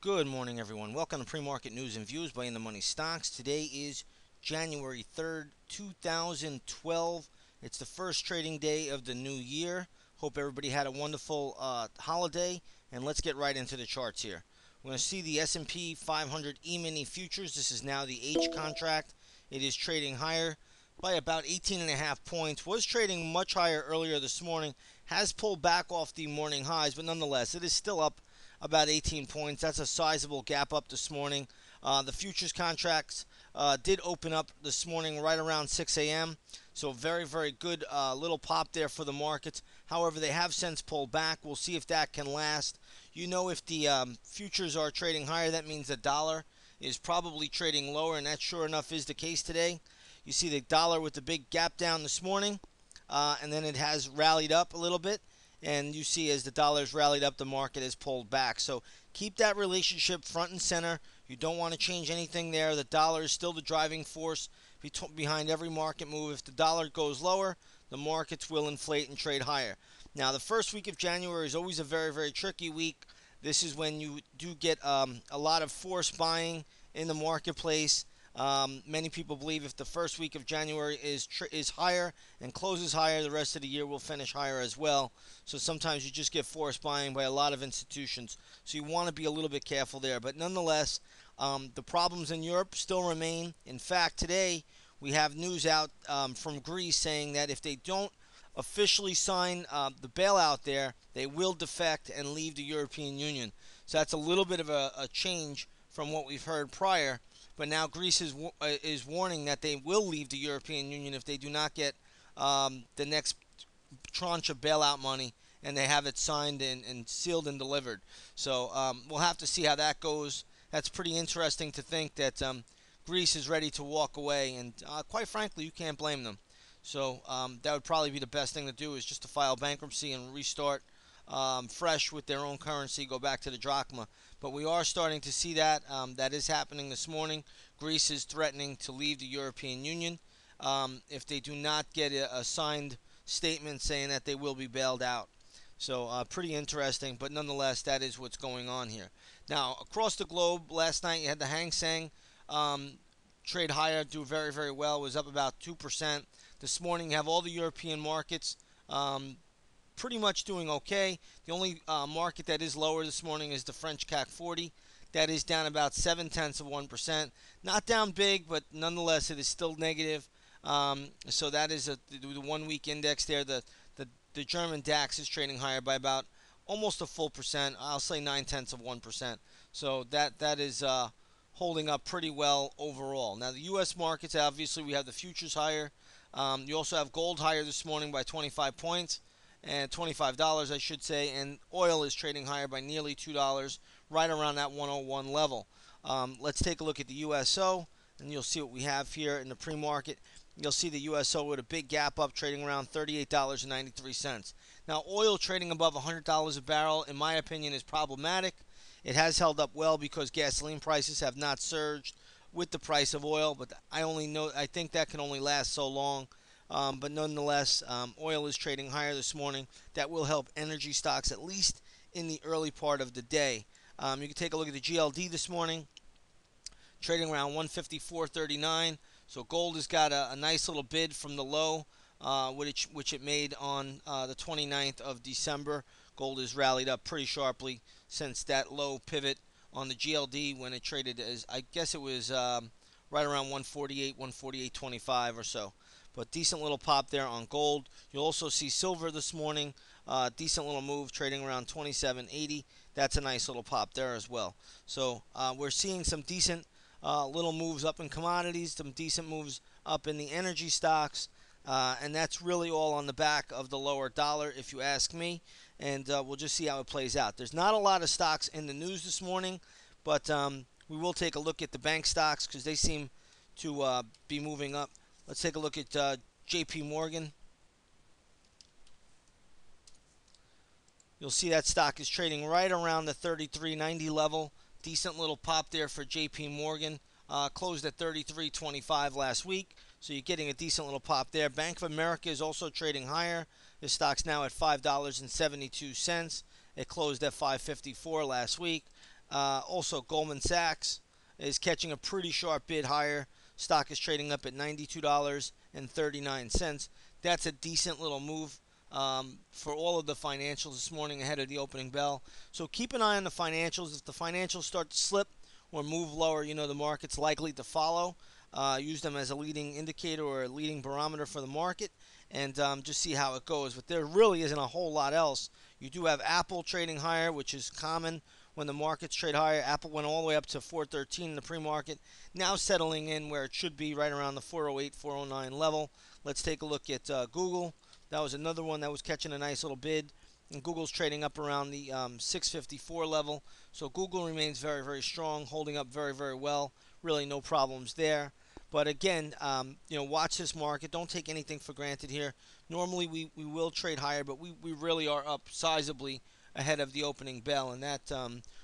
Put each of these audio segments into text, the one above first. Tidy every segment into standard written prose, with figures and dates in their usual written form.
Good morning, everyone. Welcome to Pre-Market News and Views by In the Money Stocks. Today is January 3rd, 2012. It's the first trading day of the new year. Hope everybody had a wonderful holiday, and let's get right into the charts here. We're going to see the S&P 500 E-mini futures. This is now the H contract. It is trading higher by about 18.5 points. Was trading much higher earlier this morning. Has pulled back off the morning highs, but nonetheless, it is still up about 18 points. That's a sizable gap up this morning. The futures contracts did open up this morning right around 6 a.m. So very, very good little pop there for the markets. However, they have since pulled back. We'll see if that can last. If the futures are trading higher, that means the dollar is probably trading lower, and that sure enough is the case today. You see the dollar with the big gap down this morning, and then it has rallied up a little bit. And you see as the dollar's rallied up, the market has pulled back. So keep that relationship front and center. You don't want to change anything there. The dollar is still the driving force behind every market move. If the dollar goes lower, the markets will inflate and trade higher. Now, the first week of January is always a very, very tricky week. This is when you do get a lot of forced buying in the marketplace. Many people believe if the first week of January is higher and closes higher, the rest of the year will finish higher as well. So sometimes you just get forced buying by a lot of institutions. So you want to be a little bit careful there. But nonetheless, the problems in Europe still remain. In fact, today we have news out from Greece saying that if they don't officially sign the bailout there, they will defect and leave the European Union. So that's a little bit of a change from what we've heard prior. But now Greece is warning that they will leave the European Union if they do not get the next tranche of bailout money and they have it signed and sealed and delivered. So we'll have to see how that goes. That's pretty interesting to think that Greece is ready to walk away, and quite frankly, you can't blame them. So that would probably be the best thing to do is just to file bankruptcy and restart fresh with their own currency, go back to the drachma. But we are starting to see that. That is happening this morning. Greece is threatening to leave the European Union if they do not get a signed statement saying that they will be bailed out. So pretty interesting, but nonetheless, that is what's going on here. Now, across the globe, last night you had the Hang Seng trade higher, do very, very well. It was up about 2%. This morning, you have all the European markets pretty much doing okay. The only market that is lower this morning is the French CAC 40. That is down about 0.7%. Not down big, but nonetheless, it is still negative. So that is the 1 week index there. The German DAX is trading higher by about almost a full percent. I'll say 0.9%. So that is holding up pretty well overall. Now the U.S. markets, obviously, we have the futures higher. You also have gold higher this morning by 25 points. And $25, I should say, and oil is trading higher by nearly $2, right around that 101 level. Let's take a look at the USO, and you'll see what we have here in the pre-market. You'll see the USO with a big gap up, trading around $38.93. Now, oil trading above $100 a barrel, in my opinion, is problematic. It has held up well because gasoline prices have not surged with the price of oil, but I think that can only last so long. But nonetheless, oil is trading higher this morning. That will help energy stocks, at least in the early part of the day. You can take a look at the GLD this morning, trading around 154.39. So gold has got a nice little bid from the low, which it made on the 29th of December. Gold has rallied up pretty sharply since that low pivot on the GLD when it traded as, I guess it was right around 148, 148.25 or so. But decent little pop there on gold. You'll also see silver this morning. Decent little move, trading around 27.80. That's a nice little pop there as well. So we're seeing some decent little moves up in commodities, some decent moves up in the energy stocks. And that's really all on the back of the lower dollar, if you ask me. And we'll just see how it plays out. There's not a lot of stocks in the news this morning, but we will take a look at the bank stocks because they seem to be moving up. Let's take a look at J.P. Morgan. You'll see that stock is trading right around the 33.90 level. Decent little pop there for J.P. Morgan. Closed at 33.25 last week, so you're getting a decent little pop there. Bank of America is also trading higher. This stock's now at $5.72. It closed at $5.54 last week. Also, Goldman Sachs is catching a pretty sharp bid higher. Stock is trading up at $92.39. That's a decent little move for all of the financials this morning ahead of the opening bell. So keep an eye on the financials. If the financials start to slip or move lower, you know the market's likely to follow. Use them as a leading indicator or a leading barometer for the market, and just see how it goes. But there really isn't a whole lot else. You do have Apple trading higher, which is common when the markets trade higher. Apple went all the way up to 413 in the pre-market, now settling in where it should be, right around the 408, 409 level. Let's take a look at Google. That was another one that was catching a nice little bid. And Google's trading up around the 654 level. So Google remains very, very strong, holding up very, very well. Really no problems there. But again, watch this market. Don't take anything for granted here. Normally we will trade higher, but we really are up sizably ahead of the opening bell, and that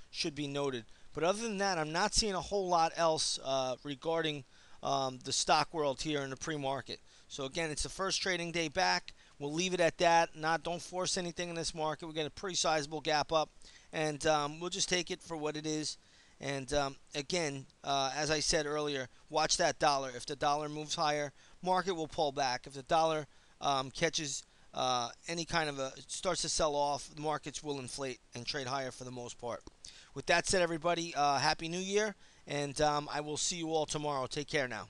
should be noted. But other than that, I'm not seeing a whole lot else regarding the stock world here in the pre-market. So again, it's the first trading day back. We'll leave it at that. Don't force anything in this market. We get a pretty sizable gap up, and we'll just take it for what it is. And again, as I said earlier, watch that dollar. If the dollar moves higher, market will pull back. If the dollar catches any kind of starts to sell off, the markets will inflate and trade higher for the most part. With that said, everybody, Happy New Year, and I will see you all tomorrow. Take care now.